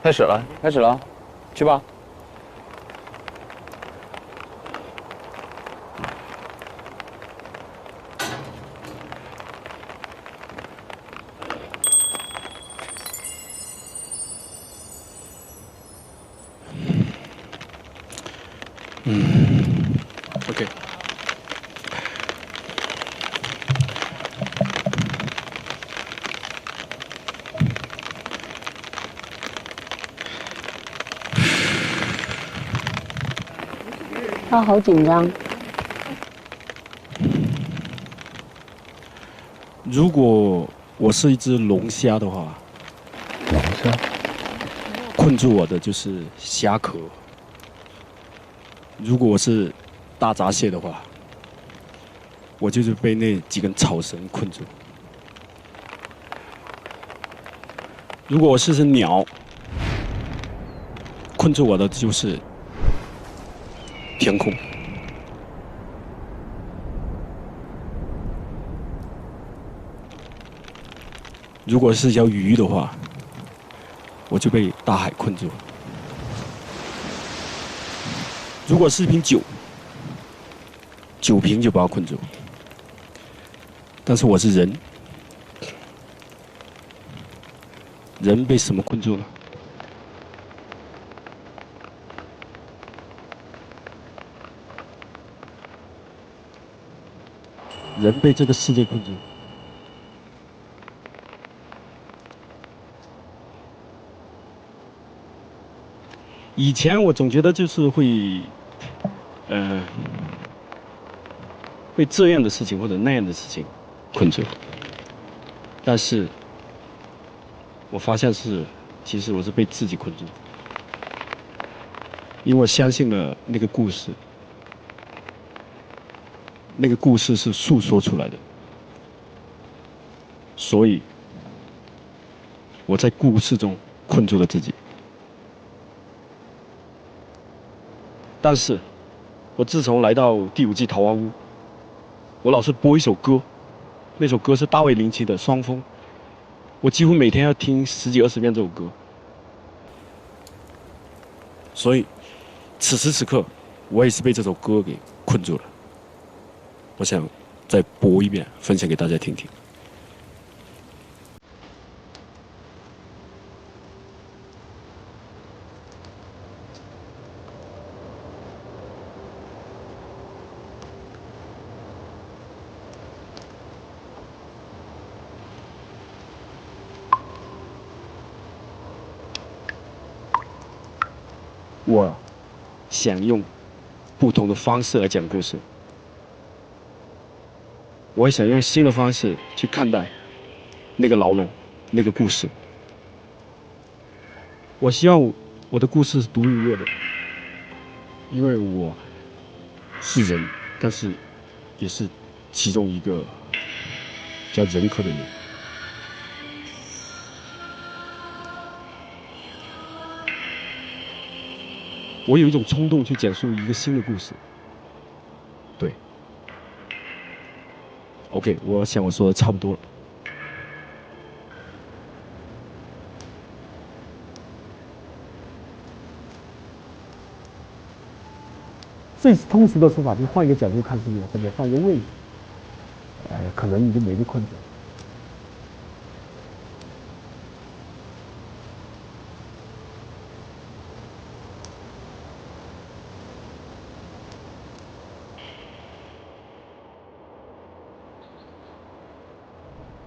开始了，开始了，去吧。OK。他好紧张。如果我是一只龙虾的话，龙虾困住我的就是虾壳；如果我是大闸蟹的话，我就是被那几根草绳困住；如果我是只鸟，困住我的就是天空。如果是一条鱼的话，我就被大海困住；如果是一瓶酒，酒瓶就把我困住。但是我是人，人被什么困住了？人被这个世界困住。以前我总觉得就是会，被这样的事情或者那样的事情困住，但是我发现其实我是被自己困住，因为我相信了那个故事，那个故事是诉说出来的，所以我在故事中困住了自己。但是，我自从来到第5季桃花坞，我老是播一首歌，那首歌是大卫林奇的《双峰》，我几乎每天要听10几20遍这首歌。所以，此时此刻，我也是被这首歌给困住了。我想再播一遍，分享给大家听听。我想用不同的方式来讲故事，我也想用新的方式去看待那个牢笼，那个故事。我希望我的故事是独一无二的，因为我是人，但是也是其中一个叫人口的人。我有一种冲动去讲述一个新的故事。对 ，OK， 我想我说的差不多了。最通俗的说法就是换一个角度看世界，或者换一个位置，可能你就没被困住。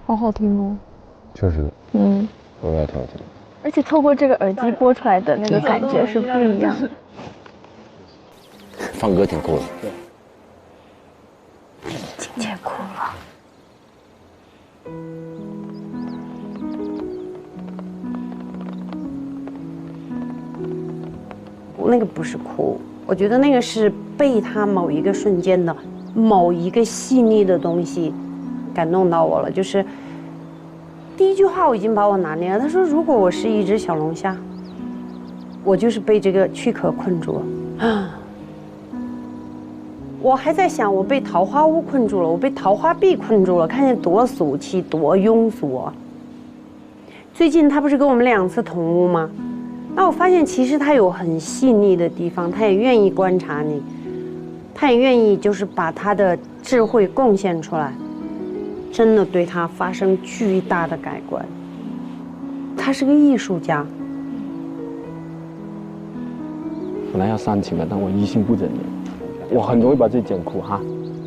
好好听哦。确实，我也挺好听。而且透过这个耳机播出来的那个感觉是不一样的。放歌挺酷的。对。姐姐哭了。那个不是哭，我觉得那个是被他某一个瞬间的某一个细腻的东西感动到我了。就是第一句话我已经把我拿捏了，他说如果我是一只小龙虾，我就是被这个躯壳困住了啊。我还在想我被桃花坞困住了，我被桃花壁困住了，看见多俗气多庸俗啊。最近他不是给我们2次同屋吗？那我发现其实他有很细腻的地方，他也愿意观察你，他也愿意就是把他的智慧贡献出来，真的对他发生巨大的改观。他是个艺术家。本来要煽情的，但我一心不忍我很容易把自己剪哭哈。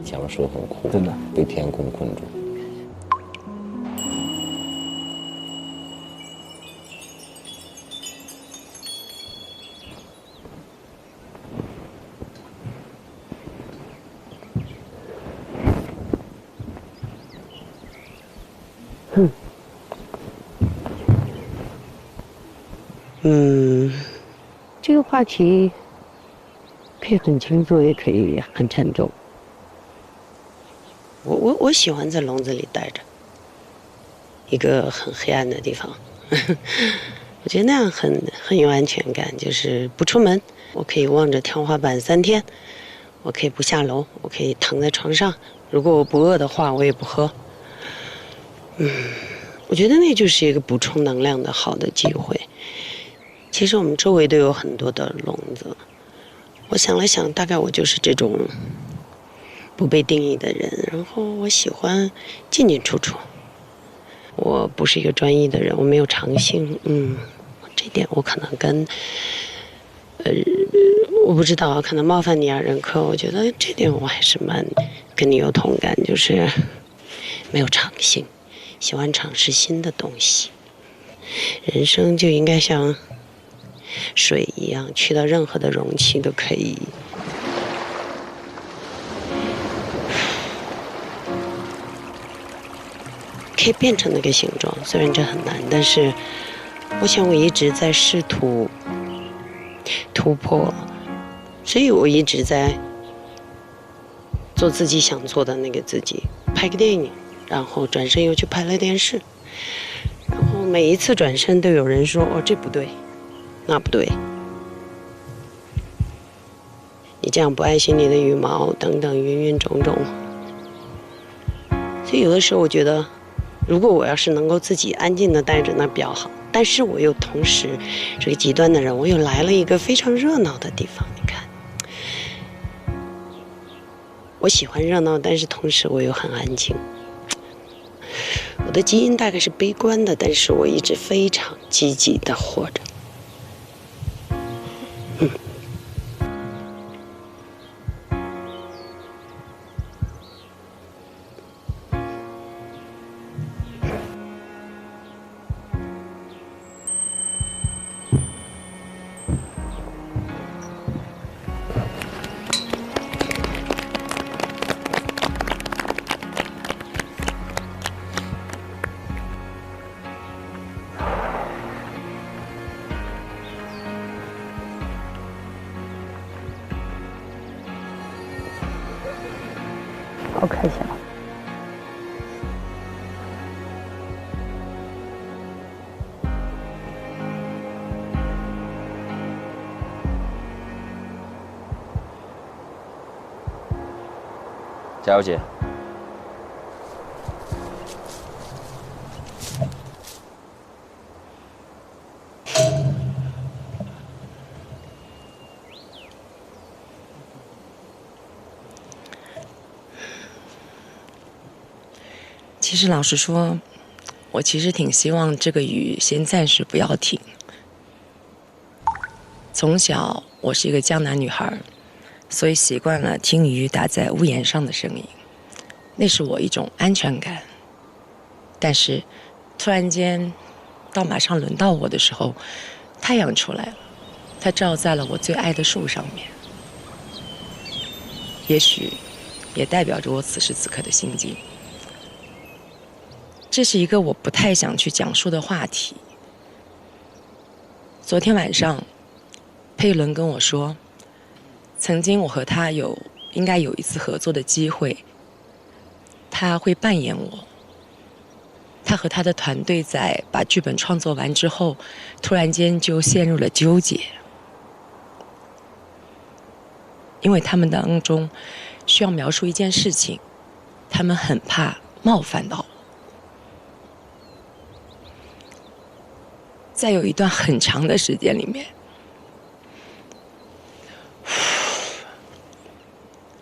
前面说很苦，真的被天空困住。这个话题可以很轻松，也可以很沉重。我喜欢在笼子里待着，一个很黑暗的地方，我觉得那样很有安全感，就是不出门，我可以望着天花板3天，我可以不下楼，我可以躺在床上，如果我不饿的话，我也不喝。我觉得那就是一个补充能量的好的机会。其实我们周围都有很多的笼子，我想了想，大概我就是这种不被定义的人，然后我喜欢进进出出。我不是一个专一的人，我没有长性，这点我可能跟我不知道，可能冒犯你啊，任科，我觉得这点我还是蛮跟你有同感，就是没有长性，喜欢尝试新的东西。人生就应该像水一样，去到任何的容器都可以变成那个形状。虽然这很难，但是我想我一直在试图突破，所以我一直在做自己想做的那个自己，拍个电影，然后转身又去拍了电视，然后每一次转身都有人说哦，这不对，那不对，你这样不爱惜你的羽毛等等云云种种。所以有的时候我觉得，如果我要是能够自己安静的待着，那比较好。但是我又同时是个极端的人，我又来了一个非常热闹的地方。你看，我喜欢热闹，但是同时我又很安静。我的基因大概是悲观的，但是我一直非常积极的活着。好开心啊！加油，姐！其实老实说，我其实挺希望这个雨先暂时不要停。从小我是一个江南女孩，所以习惯了听雨打在屋檐上的声音，那是我一种安全感。但是突然间到马上轮到我的时候，太阳出来了，它照在了我最爱的树上面，也许也代表着我此时此刻的心境。这是一个我不太想去讲述的话题。昨天晚上佩伦跟我说，曾经我和他应该有一次合作的机会，他会扮演我。他和他的团队在把剧本创作完之后，突然间就陷入了纠结，因为他们当中需要描述一件事情，他们很怕冒犯到我。在有一段很长的时间里面，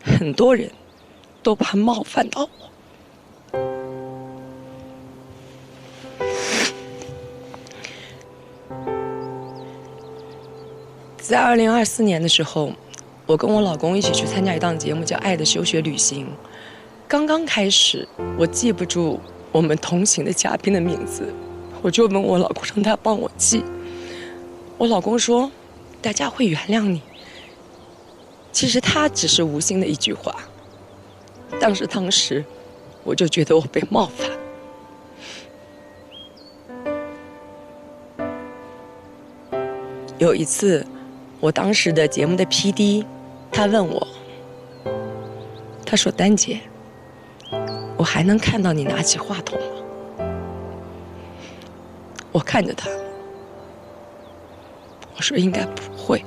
很多人都怕冒犯到我。在2024年的时候，我跟我老公一起去参加一档节目，叫《爱的休学旅行》。刚刚开始，我记不住我们同行的嘉宾的名字，我就问我老公让他帮我记。我老公说，大家会原谅你。其实他只是无心的一句话，当时我就觉得我被冒犯。有一次，我当时的节目的 PD， 他问我，他说：“丹姐，我还能看到你拿起话筒吗？”我看着他，我说：“应该不会。”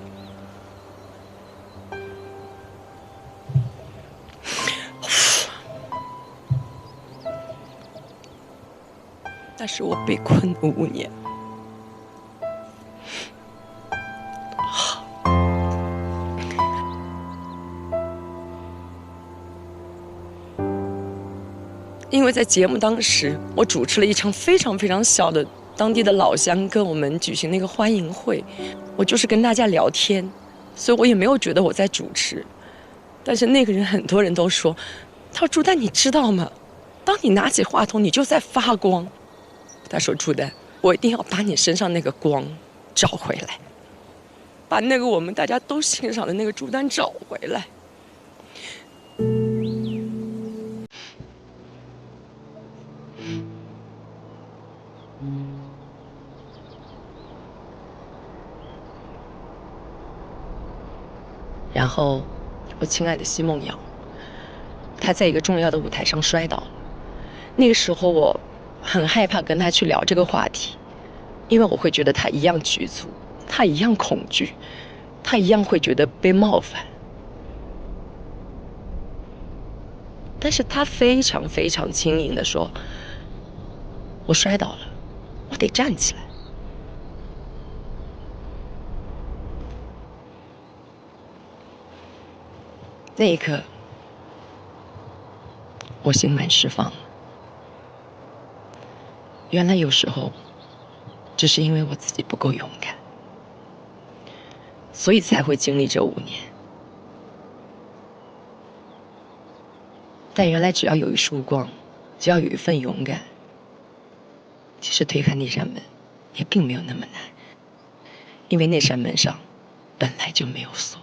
但是我被困5年。因为在节目当时，我主持了一场非常非常小的当地的老乡跟我们举行那个欢迎会，我就是跟大家聊天，所以我也没有觉得我在主持。但是那个人很多人都说，他说：“朱丹，你知道吗？当你拿起话筒，你就在发光。”他说：“朱丹，我一定要把你身上那个光找回来，把那个我们大家都欣赏的那个朱丹找回来。”然后，我亲爱的奚梦瑶，她在一个重要的舞台上摔倒了。那个时候我很害怕跟她去聊这个话题，因为我会觉得她一样局促，她一样恐惧，她一样会觉得被冒犯。但是她非常非常轻盈地说：“我摔倒了，我得站起来。”那一刻，我心满释放了。原来有时候，只是因为我自己不够勇敢，所以才会经历这5年。但原来只要有一束光，只要有一份勇敢，其实推开那扇门，也并没有那么难，因为那扇门上本来就没有锁。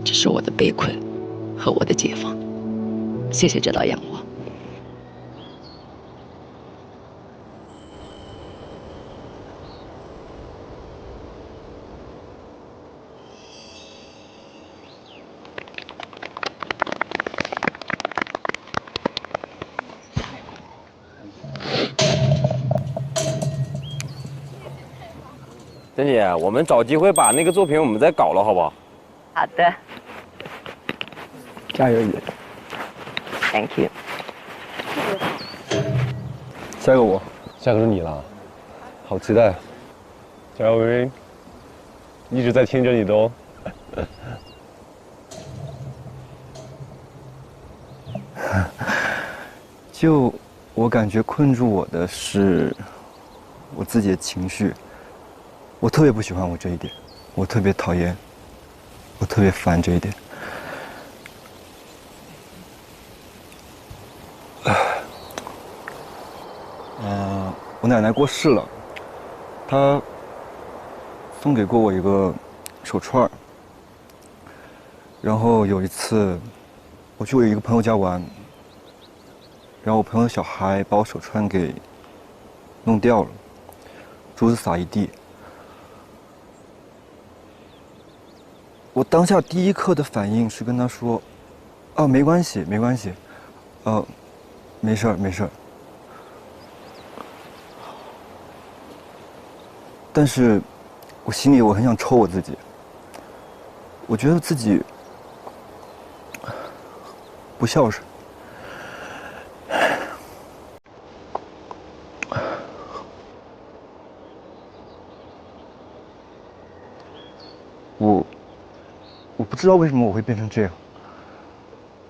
这是我的被困和我的解放。谢谢这道阳光。珍姐，我们找机会把那个作品我们再搞了，好不好？好的。加油，姐 Thank you。下一个我，下个是你了，好期待！加油，微微，一直在听着你的哦。就我感觉困住我的是我自己的情绪，我特别不喜欢我这一点，我特别讨厌，我特别烦这一点。我奶奶过世了，她送给过我一个手串。然后有一次，我去我一个朋友家玩，然后我朋友的小孩把我手串给弄掉了，珠子洒一地。我当下第一刻的反应是跟他说：“啊，没关系，没关系，没事儿，没事儿。”但是，我心里我很想抽我自己。我觉得自己不孝顺。我不知道为什么我会变成这样。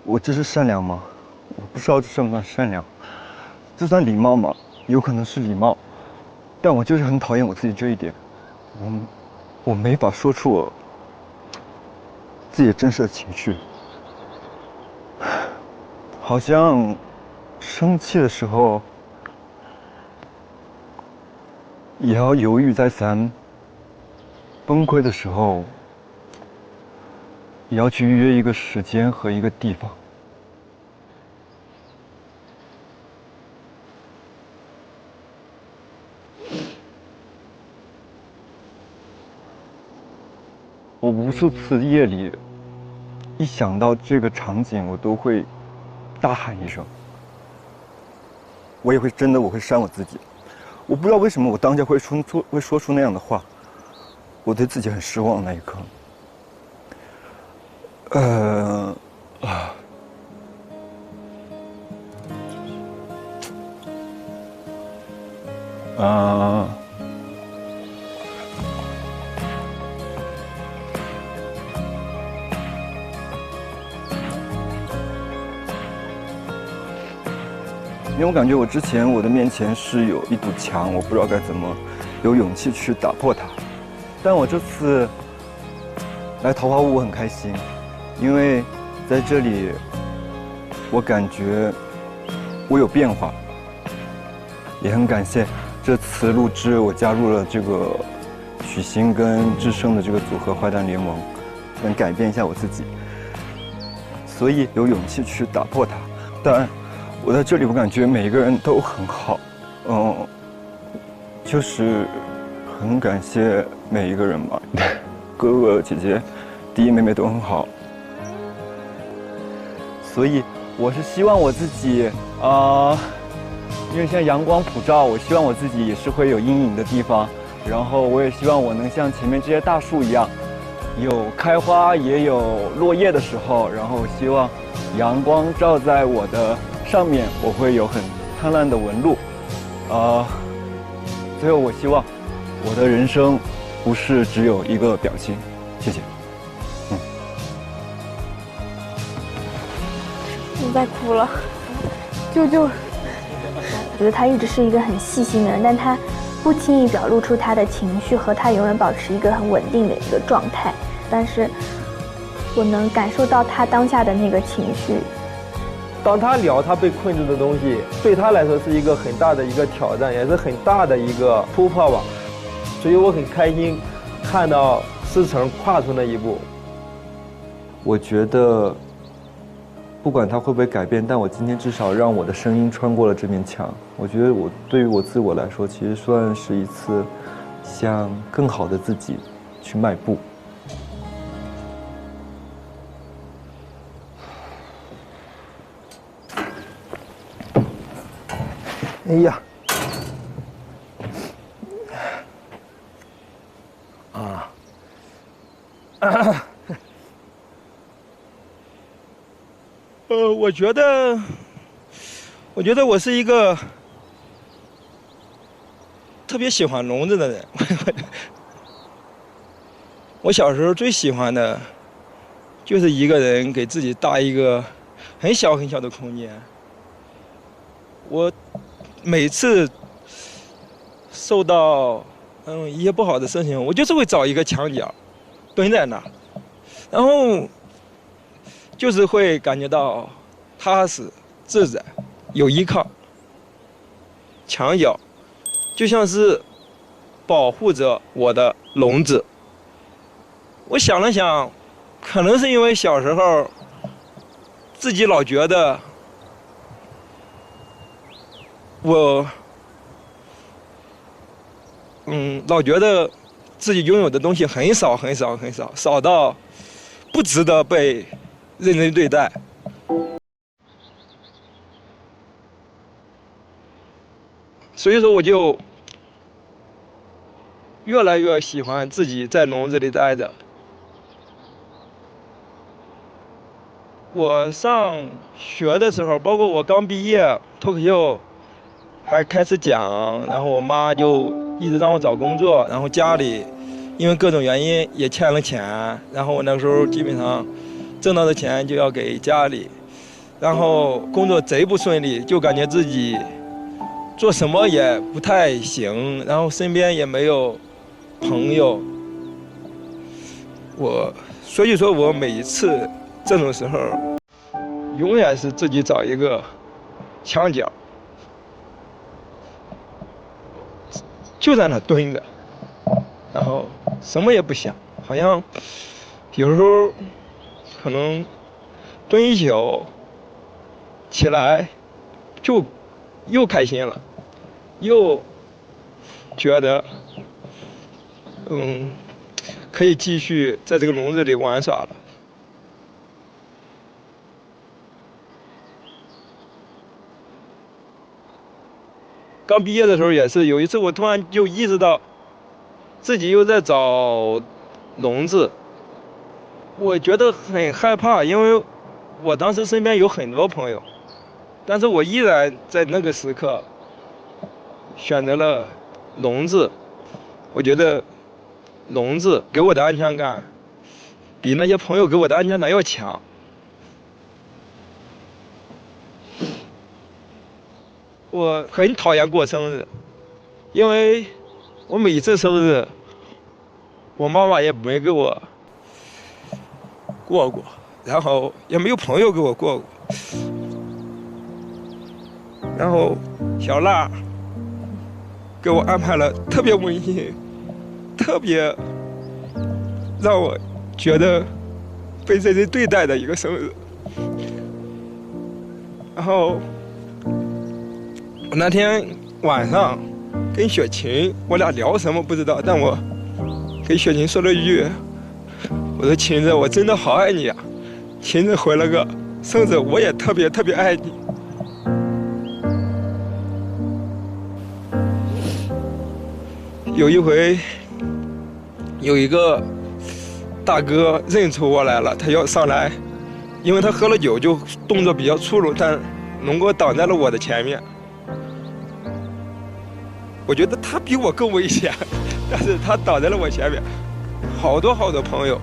我这是善良吗？我不知道这算不算善良。这算礼貌吗？有可能是礼貌，但我就是很讨厌我自己这一点。我没法说出我自己的真实的情绪。好像生气的时候也要犹豫再三，崩溃的时候也要去预约一个时间和一个地方。我无数次夜里一想到这个场景，我都会大喊一声。我也会真的，我会扇我自己。我不知道为什么我当下会说出那样的话，我对自己很失望那一刻。因为我感觉我之前我的面前是有一堵墙，我不知道该怎么有勇气去打破它。但我这次来桃花坞我很开心，因为在这里我感觉我有变化，也很感谢这次录制我加入了这个许昕跟智胜的这个组合坏蛋联盟，能改变一下我自己，所以有勇气去打破它。但我在这里，我感觉每一个人都很好，就是很感谢每一个人吧，哥哥姐姐、弟弟妹妹都很好，所以我是希望我自己因为现在阳光普照，我希望我自己也是会有阴影的地方，然后我也希望我能像前面这些大树一样，有开花也有落叶的时候，然后希望阳光照在我的上面，我会有很灿烂的纹路。最后我希望我的人生不是只有一个表情。谢谢。你在哭了，我觉得他一直是一个很细心的人，但他不轻易表露出他的情绪，和他永远保持一个很稳定的一个状态。但是我能感受到他当下的那个情绪。当他聊他被困住的东西，对他来说是一个很大的一个挑战，也是很大的一个突破吧。所以我很开心看到思成跨出那一步。我觉得不管他会不会改变，但我今天至少让我的声音穿过了这面墙。我觉得对于我自我来说，其实算是一次向更好的自己去迈步。哎呀，我觉得我是一个特别喜欢笼子的人。我小时候最喜欢的就是一个人给自己搭一个很小很小的空间。我每次受到一些不好的事情，我就是会找一个墙角蹲在那儿，然后就是会感觉到踏实自在，有依靠。墙角就像是保护着我的笼子。我想了想，可能是因为小时候自己老觉得老觉得自己拥有的东西很少很少很少，少到不值得被认真对待。所以说我就越来越喜欢自己在笼子里待着。我上学的时候，包括我刚毕业，脱口秀还开始讲，然后我妈就一直让我找工作，然后家里因为各种原因也欠了钱，然后我那时候基本上挣到的钱就要给家里，然后工作贼不顺利，就感觉自己做什么也不太行，然后身边也没有朋友。所以说我每一次这种时候，永远是自己找一个墙角，就在那蹲着，然后什么也不想，好像有时候可能蹲一宿，起来就又开心了，又觉得可以继续在这个笼子里玩耍了。刚毕业的时候也是，有一次我突然就意识到自己又在找笼子，我觉得很害怕，因为我当时身边有很多朋友，但是我依然在那个时刻选择了笼子。我觉得笼子给我的安全感比那些朋友给我的安全感要强。我很讨厌过生日，因为我每一次生日，我妈妈也没给我过过，然后也没有朋友给我过过。然后小辣给我安排了特别温馨、特别让我觉得被认真对待的一个生日。然后我那天晚上跟雪琴，我俩聊什么不知道，但我给雪琴说了一句：“我说琴子，我真的好爱你啊。”琴子回了个：“生子，我也特别特别爱你。”有一回，有一个大哥认出我来了，他要上来，因为他喝了酒，就动作比较粗鲁，但能够挡在了我的前面。我觉得他比我更危险，但是他挡在了我前面。好多好多朋友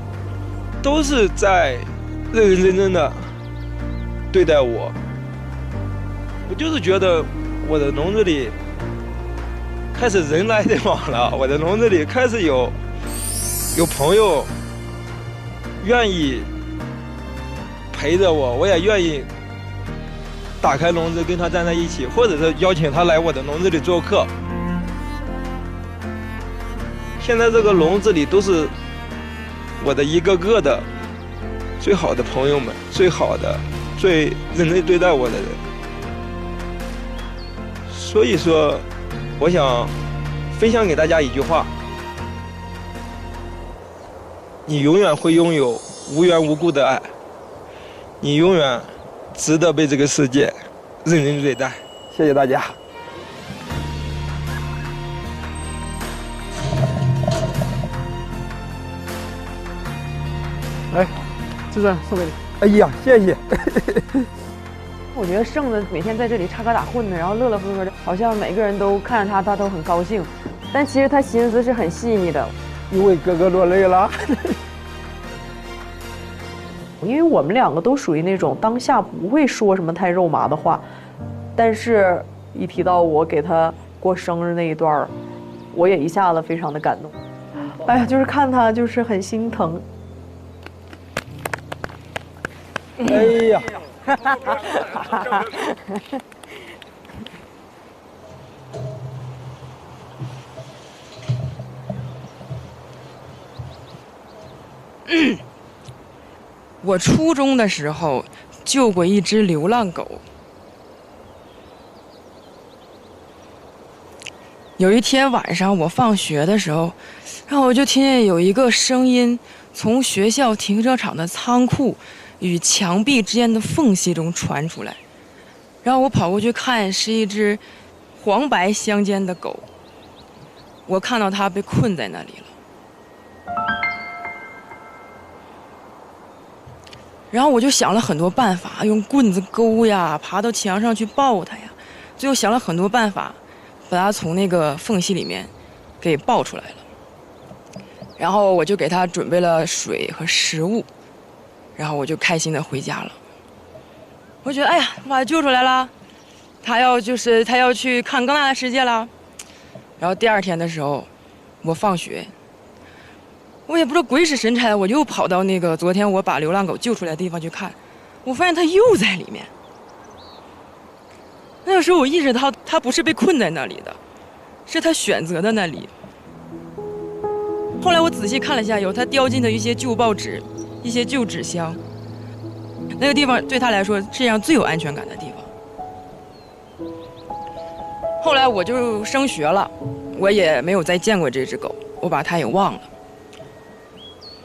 都是在认认真真的对待我。我就是觉得我的笼子里开始人来人往了，我的笼子里开始有朋友愿意陪着我，我也愿意打开笼子跟他站在一起，或者是邀请他来我的笼子里做客。现在这个笼子里都是我的一个个的最好的朋友们，最好的、最认真对待我的人。所以说，我想分享给大家一句话：你永远会拥有无缘无故的爱，你永远值得被这个世界认真对待。谢谢大家。哎，志尊送给你。哎呀，谢谢。我觉得剩子每天在这里插科打诨的，然后乐乐呵呵的，好像每个人都看着他都很高兴，但其实他心思是很细腻的。因为哥哥落泪了。因为我们两个都属于那种当下不会说什么太肉麻的话，但是一提到我给他过生日那一段，我也一下子非常的感动。哎呀，就是看他就是很心疼。哎呀，我初中的时候救过一只流浪狗。有一天晚上我放学的时候，然后我就听见有一个声音从学校停车场的仓库与墙壁之间的缝隙中传出来，然后我跑过去看，是一只黄白相间的狗。我看到它被困在那里了。然后我就想了很多办法，用棍子勾呀，爬到墙上去抱它呀，最后想了很多办法，把它从那个缝隙里面给抱出来了。然后我就给它准备了水和食物，然后我就开心的回家了。我觉得，哎呀，我把它救出来了，它要去看更大的世界了。然后第二天的时候，我放学，我也不知道鬼使神差的，我又跑到那个昨天我把流浪狗救出来的地方去看，我发现它又在里面。那个时候我意识到，它不是被困在那里的，是它选择的那里。后来我仔细看了一下，有它叼进的一些旧报纸、一些旧纸箱。那个地方对他来说世界上最有安全感的地方。后来我就升学了，我也没有再见过这只狗，我把它也忘了。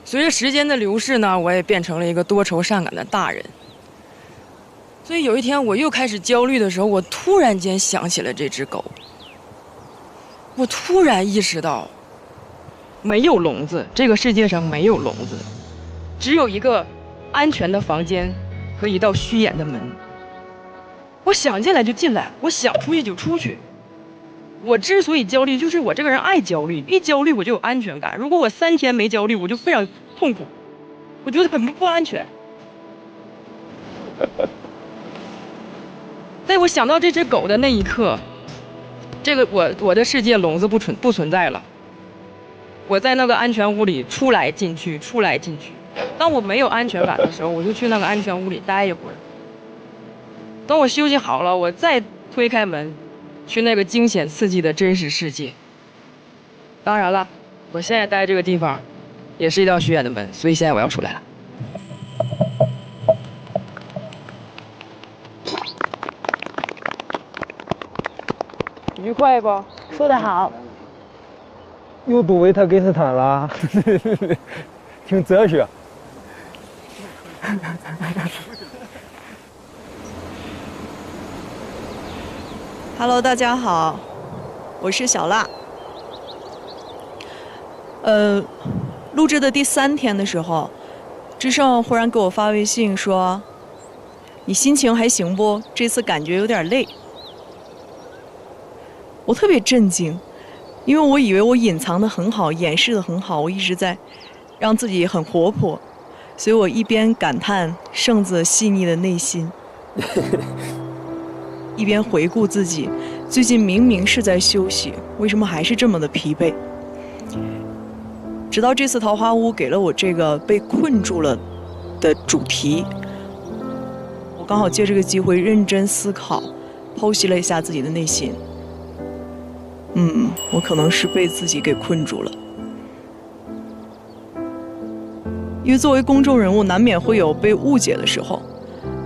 随着时间的流逝呢，我也变成了一个多愁善感的大人。所以有一天我又开始焦虑的时候，我突然间想起了这只狗。我突然意识到，没有笼子，这个世界上没有笼子，只有一个安全的房间和一道虚掩的门。我想进来就进来，我想出去就出去。我之所以焦虑，就是我这个人爱焦虑，一焦虑我就有安全感。如果我3天没焦虑，我就非常痛苦，我觉得很不安全。在我想到这只狗的那一刻，这个我的世界笼子不存在了。我在那个安全屋里出来进去，出来进去。当我没有安全感的时候，我就去那个安全屋里待一会儿。等我休息好了，我再推开门，去那个惊险刺激的真实世界。当然了，我现在待这个地方，也是一道虚掩的门，所以现在我要出来了。愉快不？说得好。又读维特根斯坦了，听哲学。Hello， 大家好，我是小辣。录制的第3天的时候，志胜忽然给我发微信说：“你心情还行不？这次感觉有点累。”我特别震惊，因为我以为我隐藏得很好，掩饰得很好，我一直在让自己很活泼，所以我一边感叹胜子细腻的内心，一边回顾自己最近明明是在休息，为什么还是这么的疲惫？直到这次桃花坞给了我这个被困住了的主题，我刚好借这个机会认真思考，剖析了一下自己的内心。我可能是被自己给困住了。因为作为公众人物，难免会有被误解的时候。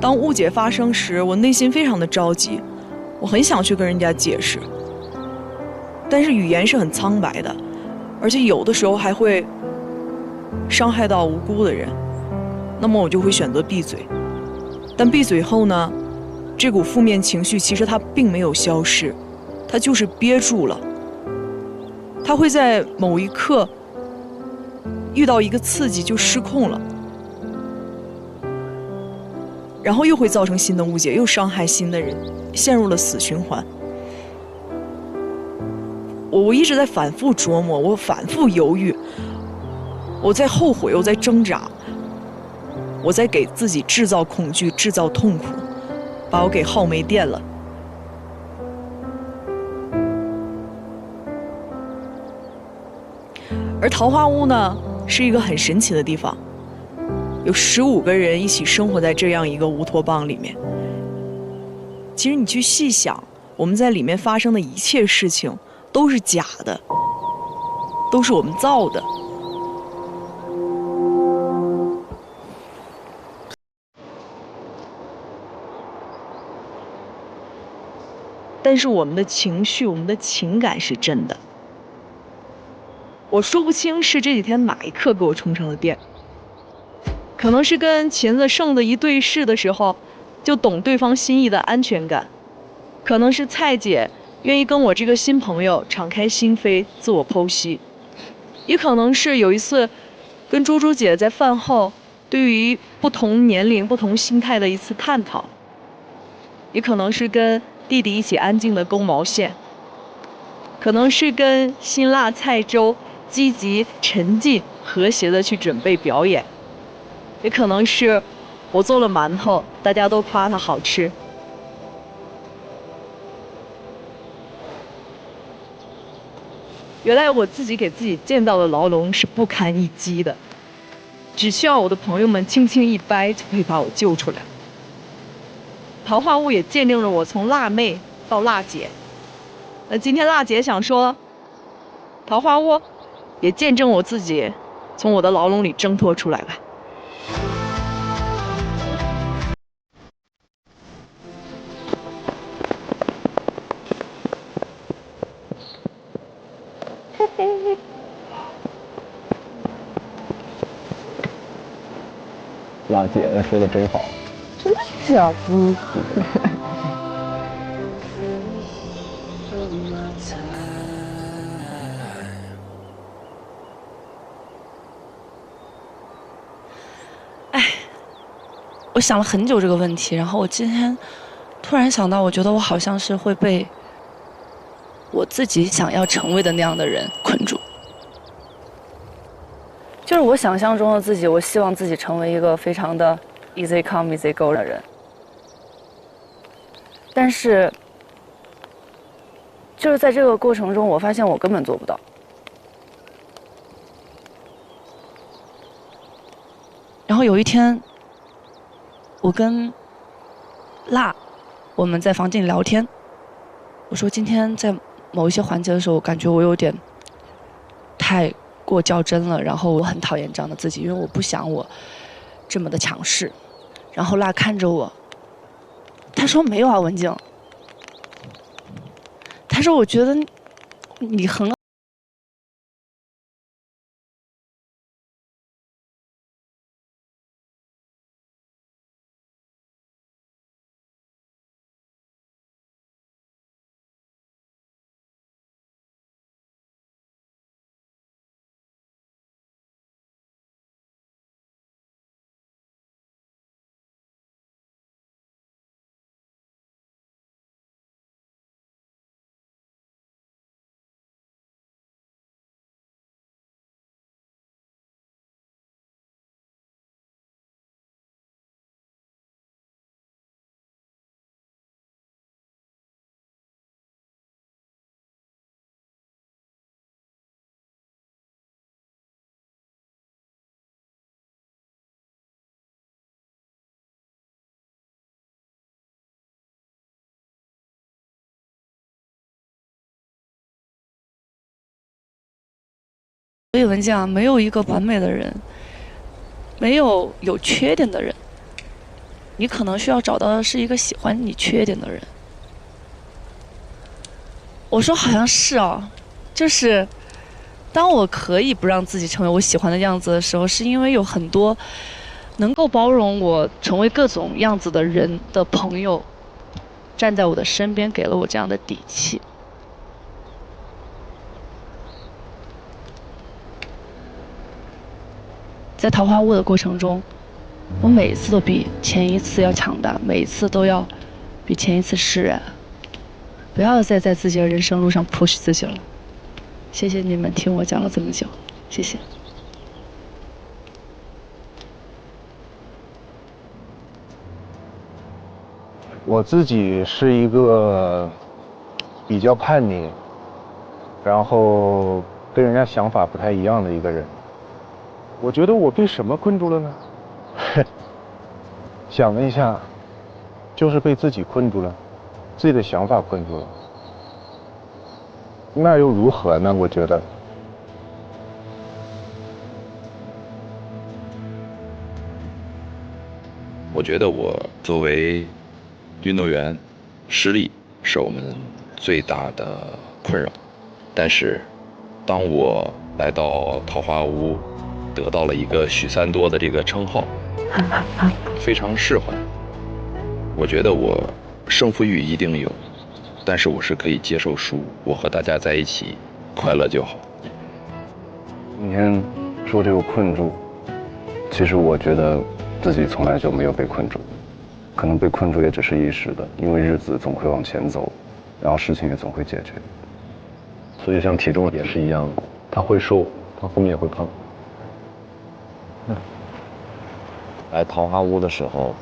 当误解发生时，我内心非常的着急，我很想去跟人家解释，但是语言是很苍白的，而且有的时候还会伤害到无辜的人，那么我就会选择闭嘴。但闭嘴后呢，这股负面情绪其实它并没有消失，它就是憋住了。它会在某一刻遇到一个刺激就失控了，然后又会造成新的误解，又伤害新的人，陷入了死循环。我一直在反复琢磨，我反复犹豫，我在后悔，我在挣扎，我在给自己制造恐惧，制造痛苦，把我给耗没电了。而桃花坞呢，是一个很神奇的地方，有15个人一起生活在这样一个乌托邦里面。其实你去细想，我们在里面发生的一切事情都是假的，都是我们造的。但是我们的情绪，我们的情感是真的。我说不清是这几天哪一刻给我充上了电，可能是跟秦子胜的一对视的时候，就懂对方心意的安全感，可能是蔡姐愿意跟我这个新朋友敞开心扉，自我剖析，也可能是有一次跟猪猪姐在饭后对于不同年龄、不同心态的一次探讨，也可能是跟弟弟一起安静的勾毛线，可能是跟辛辣菜粥积极、沉浸、和谐的去准备表演，也可能是我做了馒头，大家都夸它好吃。原来我自己给自己建造的牢笼是不堪一击的，只需要我的朋友们轻轻一掰就可以把我救出来。桃花坞也见证了我从辣妹到辣姐。那今天辣姐想说，桃花坞也见证我自己从我的牢笼里挣脱出来吧。辣姐说的真好，真的假的？我想了很久这个问题，然后我今天突然想到，我觉得我好像是会被我自己想要成为的那样的人困住。就是我想象中的自己，我希望自己成为一个非常的 easy come easy go 的人，但是就是在这个过程中，我发现我根本做不到。然后有一天，我跟辣，我们在房间里聊天，我说今天在某一些环节的时候，我感觉我有点太过较真了，然后我很讨厌这样的自己，因为我不想我这么的强势。然后辣看着我，他说没有啊，文静，他说我觉得你很所以文静啊，没有一个完美的人，没有有缺点的人，你可能需要找到的是一个喜欢你缺点的人。我说好像是哦，就是当我可以不让自己成为我喜欢的样子的时候，是因为有很多能够包容我成为各种样子的人的朋友站在我的身边，给了我这样的底气。在桃花坞的过程中，我每一次都比前一次要强大，每一次都要比前一次释然。不要再在自己的人生路上 push 自己了。谢谢你们听我讲了这么久，谢谢。我自己是一个比较叛逆，然后跟人家想法不太一样的一个人。我觉得我被什么困住了呢？想了一下，就是被自己困住了，自己的想法困住了。那又如何呢？我觉得。我觉得我作为运动员，失利是我们最大的困扰。但是，当我来到桃花坞，得到了一个许三多的这个称号，非常释怀。我觉得我胜负欲一定有，但是我是可以接受输，我和大家在一起快乐就好。今天说这个困住，其实我觉得自己从来就没有被困住，可能被困住也只是一时的，因为日子总会往前走，然后事情也总会解决。所以像体重也是一样，他会瘦，他后面也会胖。来桃花坞的时候，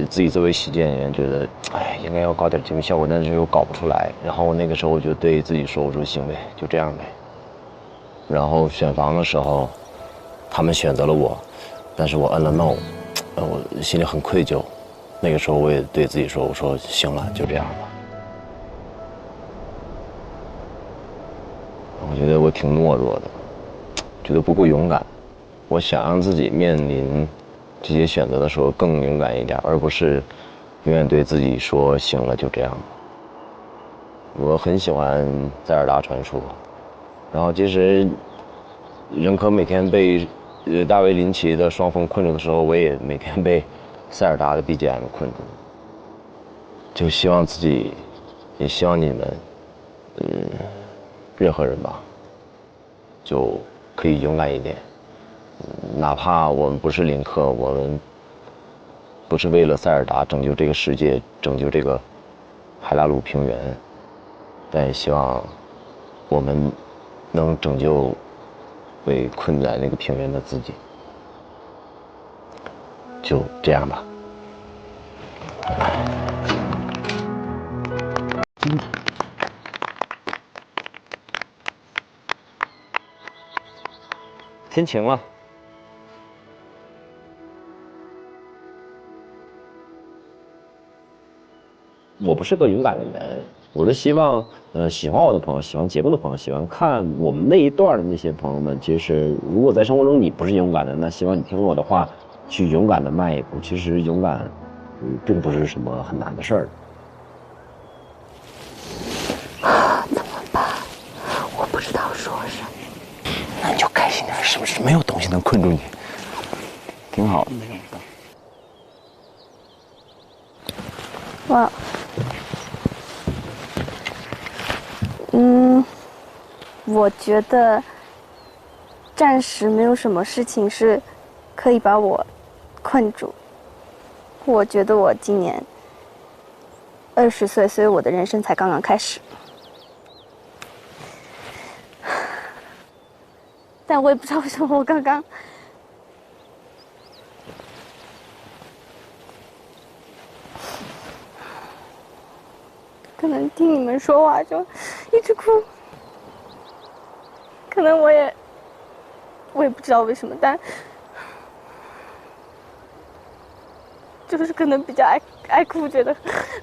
自己作为喜剧演员觉得，哎，应该要搞点节目效果，但是又搞不出来。然后那个时候我就对自己说，我说行呗，就这样呗。然后选房的时候，他们选择了我，但是我摁了 no， 我心里很愧疚。那个时候我也对自己说，我说行了，就这样吧。我觉得我挺懦弱的，觉得不够勇敢。我想让自己面临这些选择的时候更勇敢一点，而不是永远对自己说行了就这样。我很喜欢塞尔达传说，然后其实任科每天被大卫林奇的双峰困住的时候，我也每天被塞尔达的 BGM 困住。就希望自己，也希望你们，任何人吧，就可以勇敢一点。哪怕我们不是林克，我们不是为了塞尔达拯救这个世界，拯救这个海拉鲁平原，但也希望我们能拯救被困在那个平原的自己。就这样吧。天晴了。我不是个勇敢的人，我是希望，喜欢我的朋友，喜欢节目的朋友，喜欢看我们那一段的那些朋友们，其实如果在生活中你不是勇敢的，那希望你听我的话，去勇敢的迈一步。其实勇敢，并不是什么很难的事儿。怎么办？我不知道说什么。那你就开心点，是不是？没有东西能困住你，挺好的。哇，我觉得暂时没有什么事情是可以把我困住。我觉得我今年20岁，所以我的人生才刚刚开始。但我也不知道为什么我刚刚可能听你们说话就一直哭，可能我也不知道为什么，但就是可能比较爱哭，觉得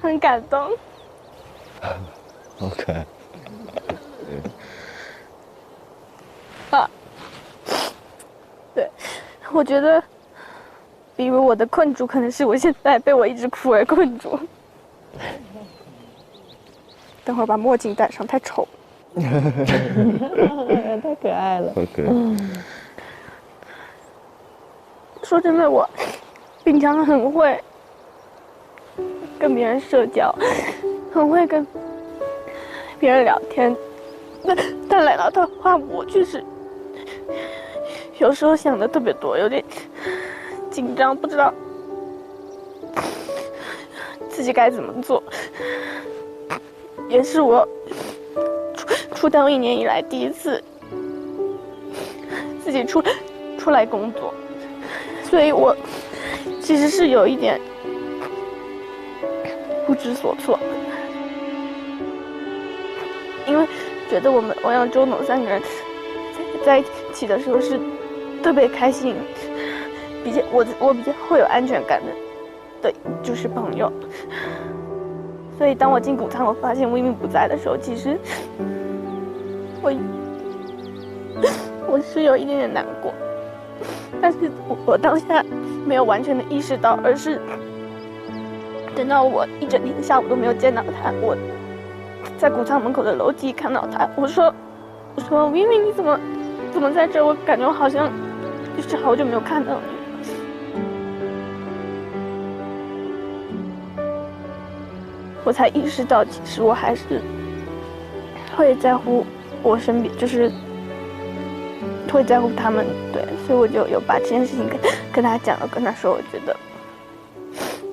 很感动。OK。啊，对，我觉得，比如我的困住，可能是我现在被我一直哭而困住。等会儿把墨镜戴上，太丑。太可爱了。OK。说真的，我平常很会跟别人社交，很会跟别人聊天，但来到桃花坞，就是有时候想的特别多，有点紧张，不知道自己该怎么做。也是我出道1年以来第一次自己出来工作，所以我其实是有一点不知所措，因为觉得我让周董3个人在一起的时候是特别开心，我比较会有安全感的就是朋友。所以当我进谷仓，我发现微明不在的时候，其实我是有一点点难过，但是我当下没有完全的意识到，而是等到我一整天下午都没有见到他，我在谷仓门口的楼梯看到他，我说微明你怎么在这？我感觉我好像就是好久没有看到你。我才意识到，其实我还是会在乎我身边，就是会在乎他们，对，所所以我就有把这件事情跟他讲了，跟他说，我觉得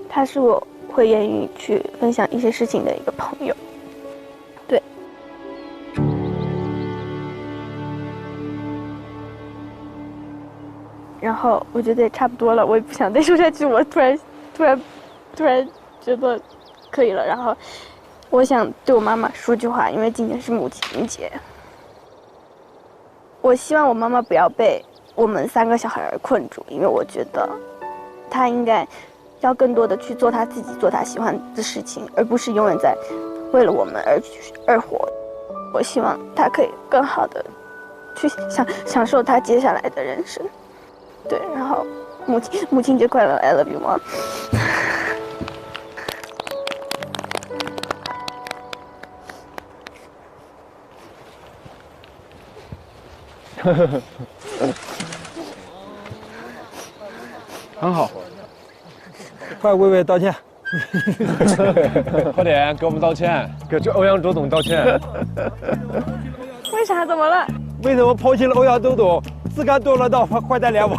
他是我会愿意去分享一些事情的一个朋友。对。然后我觉得也差不多了，我也不想再说下去，我突然觉得可以了。然后我想对我妈妈说句话，因为今天是母亲节。我希望我妈妈不要被我们3个小孩而困住，因为我觉得她应该要更多的去做她自己，做她喜欢的事情，而不是永远在为了我们而活。我希望她可以更好的去享受她接下来的人生。对，然后母亲节快乐 ，I love you, mom。很好，快为伟道歉，快点给我们道歉，给这欧阳周董道歉。为啥？怎么了？为什么抛弃了欧阳周董，自甘堕落到坏蛋联盟？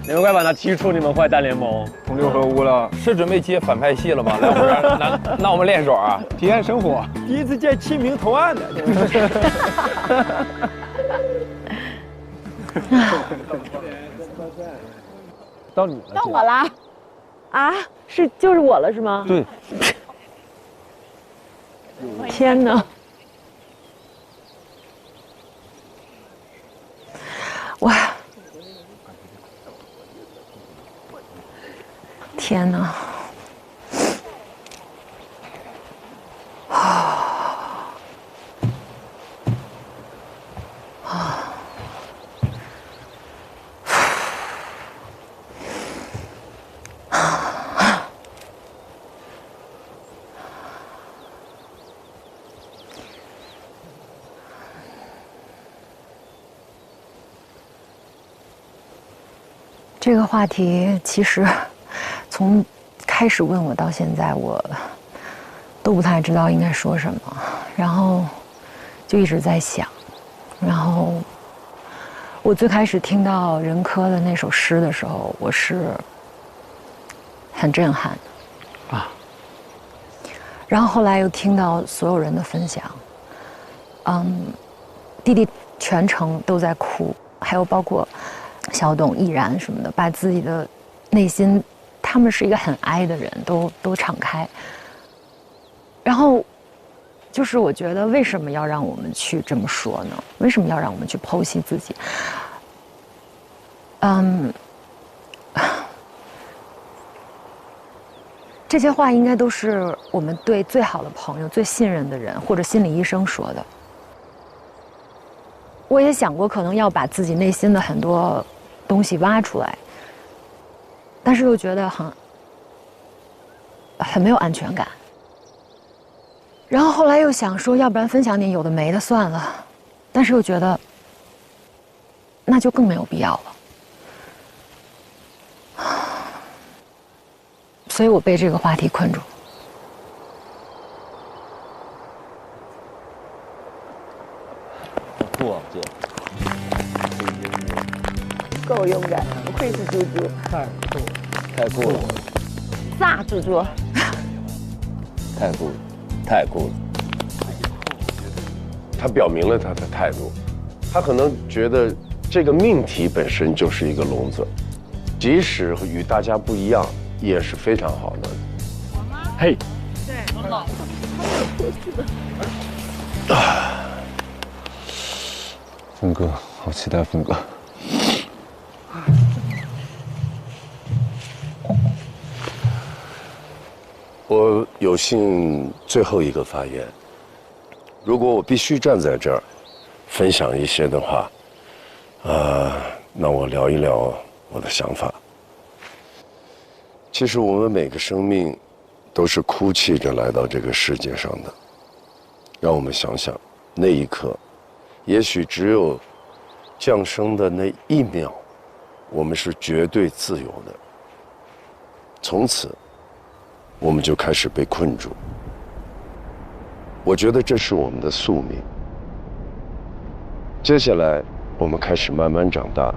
你们快把他踢出你们坏蛋联盟！同流合污了，是准备接反派戏了吗？来我们这儿，那我们练手啊，体验生活。第一次见亲民投案的。到你了，到我啦！啊，就是我了是吗？对。天哪！哇！天哪！这个话题其实从开始问我到现在，我都不太知道应该说什么，然后就一直在想。然后我最开始听到任科的那首诗的时候，我是很震撼的啊。然后后来又听到所有人的分享，弟弟全程都在哭，还有包括小董、易然什么的，把自己的内心，他们是一个很哀的人，都敞开。然后，就是我觉得为什么要让我们去这么说呢？为什么要让我们去剖析自己？这些话应该都是我们对最好的朋友、最信任的人或者心理医生说的。我也想过，可能要把自己内心的很多东西挖出来，但是又觉得很没有安全感。然后后来又想说，要不然分享点有的没的算了，但是又觉得那就更没有必要了。所以我被这个话题困住。酷啊，姐！够勇敢，不愧是猪猪。太酷了，太酷了！飒猪猪。太酷了，太酷了！他表明了他的态度，他可能觉得这个命题本身就是一个笼子，即使与大家不一样，也是非常好的。嘿，对，峰哥，好期待峰哥。我有幸最后一个发言，如果我必须站在这儿分享一些的话，那我聊一聊我的想法。其实我们每个生命都是哭泣着来到这个世界上的。让我们想想，那一刻，也许只有降生的那1秒，我们是绝对自由的。从此，我们就开始被困住。我觉得这是我们的宿命。接下来，我们开始慢慢长大，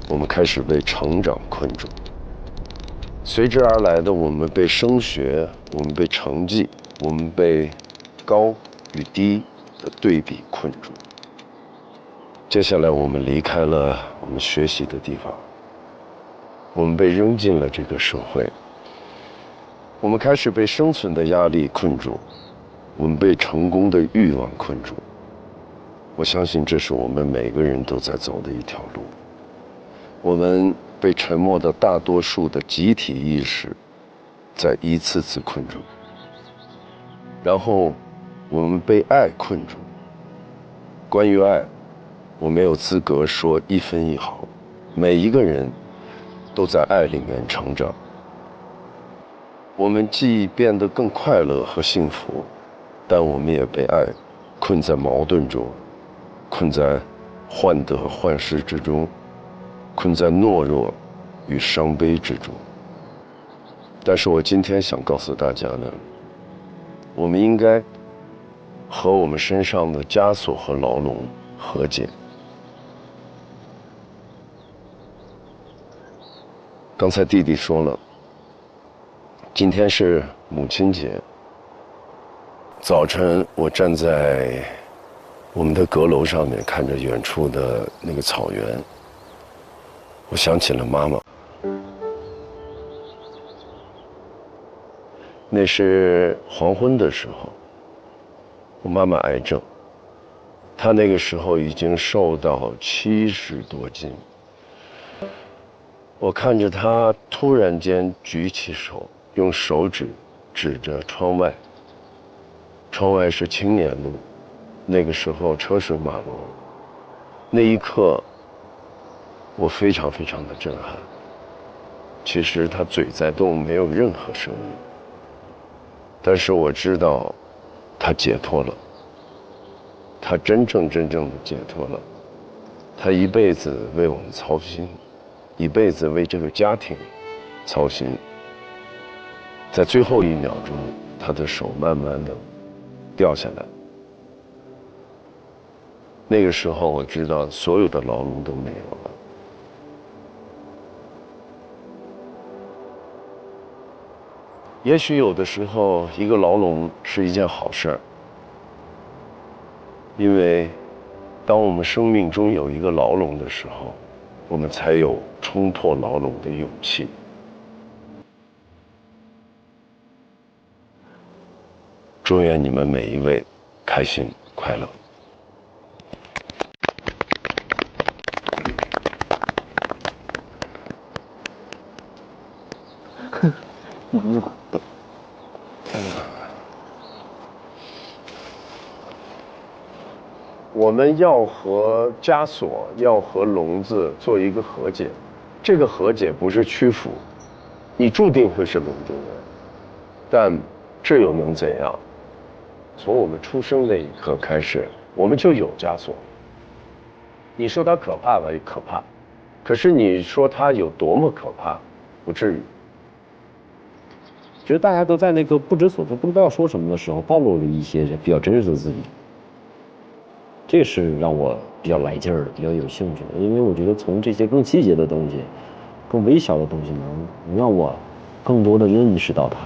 我们开始被成长困住。随之而来的，我们被升学，我们被成绩，我们被高与低的对比困住。接下来，我们离开了我们学习的地方，我们被扔进了这个社会。我们开始被生存的压力困住，我们被成功的欲望困住。我相信这是我们每个人都在走的一条路。我们被沉默的大多数的集体意识在一次次困住，然后我们被爱困住。关于爱，我没有资格说一分一毫，每一个人都在爱里面成长。我们既变得更快乐和幸福，但我们也被爱困在矛盾中，困在患得患失之中，困在懦弱与伤悲之中。但是我今天想告诉大家呢，我们应该和我们身上的枷锁和牢笼和解。刚才弟弟说了，今天是母亲节。早晨我站在我们的阁楼上面，看着远处的那个草原，我想起了妈妈。那是黄昏的时候，我妈妈癌症，她那个时候已经瘦到70多斤。我看着她突然间举起手，用手指指着窗外，窗外是青年路，那个时候车水马龙。那一刻，我非常非常的震撼。其实她嘴在动，没有任何声音，但是我知道她解脱了，她真正的解脱了。她一辈子为我们操心，一辈子为这个家庭操心。在最后1秒钟，她的手慢慢的掉下来。那个时候我知道所有的牢笼都没有了。也许有的时候一个牢笼是一件好事儿，因为当我们生命中有一个牢笼的时候，我们才有冲破牢笼的勇气。祝愿你们每一位开心快乐。我们要和枷锁，要和笼子做一个和解。这个和解不是屈服，你注定会是笼中人，但这又能怎样？从我们出生那一刻开始，我们就有枷锁。你说它可怕吧，也可怕，可是你说它有多么可怕，不至于。觉得大家都在那个不知所措、不知道要说什么的时候，暴露了一些比较真实的自己。这是让我比较来劲儿的，比较有兴趣的，因为我觉得从这些更细节的东西、更微小的东西能让我更多的认识到它。